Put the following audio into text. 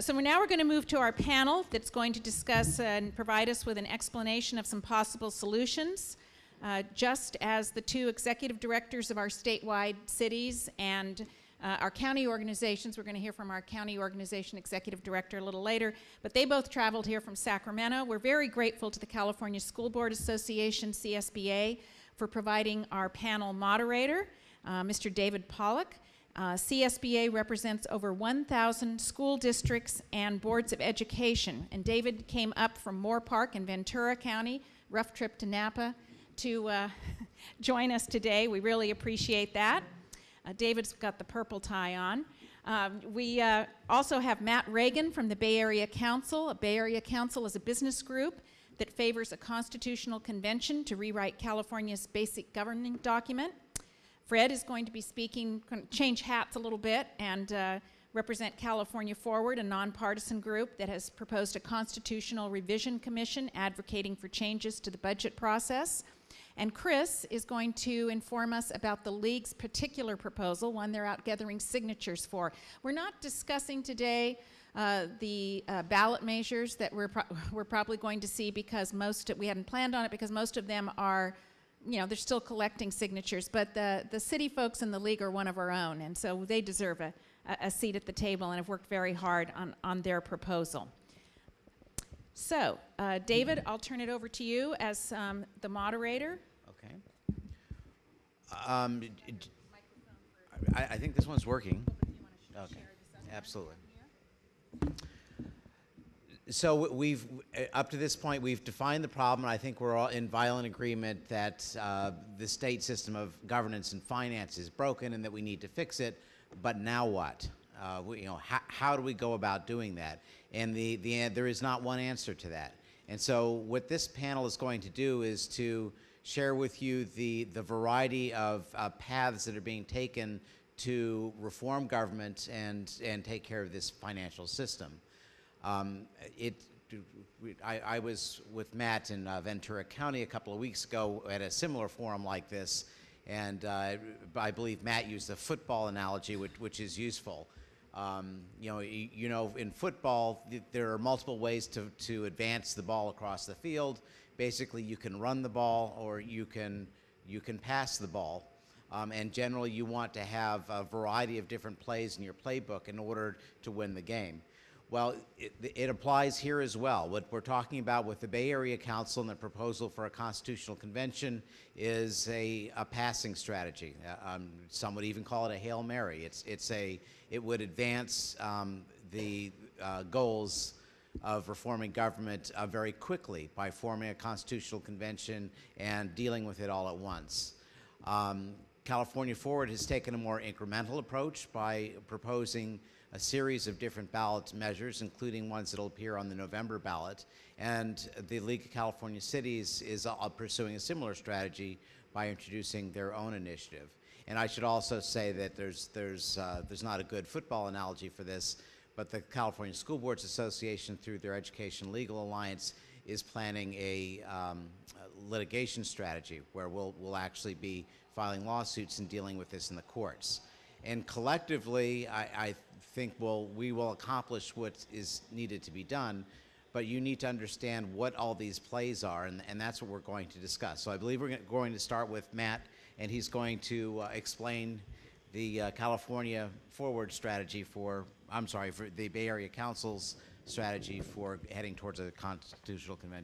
So now we're going to move to our panel that's going to discuss and provide us with an explanation of some possible solutions. Just as the two executive directors of our statewide cities and our county organizations, we're going to hear from our county organization executive director a little later, but they both traveled here from Sacramento. We're very grateful to the California School Board Association, CSBA, for providing our panel moderator, Mr. David Pollock. CSBA represents over 1,000 school districts and boards of education, and David came up from Moore Park in Ventura County, rough trip to Napa, to join us today. We really appreciate that. David's got the purple tie on. We also have Matt Reagan from the Bay Area Council. A Bay Area Council is a business group that favors a constitutional convention to rewrite California's basic governing document. Fred is going to be speaking, change hats a little bit, and represent California Forward, a nonpartisan group that has proposed a constitutional revision commission advocating for changes to the budget process. And Chris is going to inform us about the League's particular proposal, one they're out gathering signatures for. We're not discussing today the ballot measures that we're probably going to see because we hadn't planned on it because most of them are, you know, they're still collecting signatures, but the city folks in the League are one of our own, and so they deserve a seat at the table and have worked very hard on their proposal. So, David, I'll turn it over to you as the moderator. Okay. I think this one's working. Okay, absolutely. So we've, up to this point, we've defined the problem, and I think we're all in violent agreement that the state system of governance and finance is broken and that we need to fix it, but now what? How do we go about doing that? And there is not one answer to that. And so what this panel is going to do is to share with you the variety of paths that are being taken to reform government and take care of this financial system. I was with Matt in Ventura County a couple of weeks ago at a similar forum like this, and I believe Matt used the football analogy, which is useful. In football, there are multiple ways to advance the ball across the field. Basically, you can run the ball or you can pass the ball. And generally, you want to have a variety of different plays in your playbook in order to win the game. Well, it applies here as well. What we're talking about with the Bay Area Council and the proposal for a constitutional convention is a passing strategy. Some would even call it a Hail Mary. It would advance the goals of reforming government very quickly by forming a constitutional convention and dealing with it all at once. California Forward has taken a more incremental approach by proposing a series of different ballot measures, including ones that will appear on the November ballot. And the League of California Cities is pursuing a similar strategy by introducing their own initiative. And I should also say that there's not a good football analogy for this, but the California School Boards Association, through their Education Legal Alliance, is planning a litigation strategy where we'll actually be filing lawsuits and dealing with this in the courts. And collectively, I think we will accomplish what is needed to be done, but you need to understand what all these plays are, and that's what we're going to discuss. So I believe we're going to start with Matt, and he's going to explain the California Forward strategy for the Bay Area Council's strategy for heading towards a constitutional convention.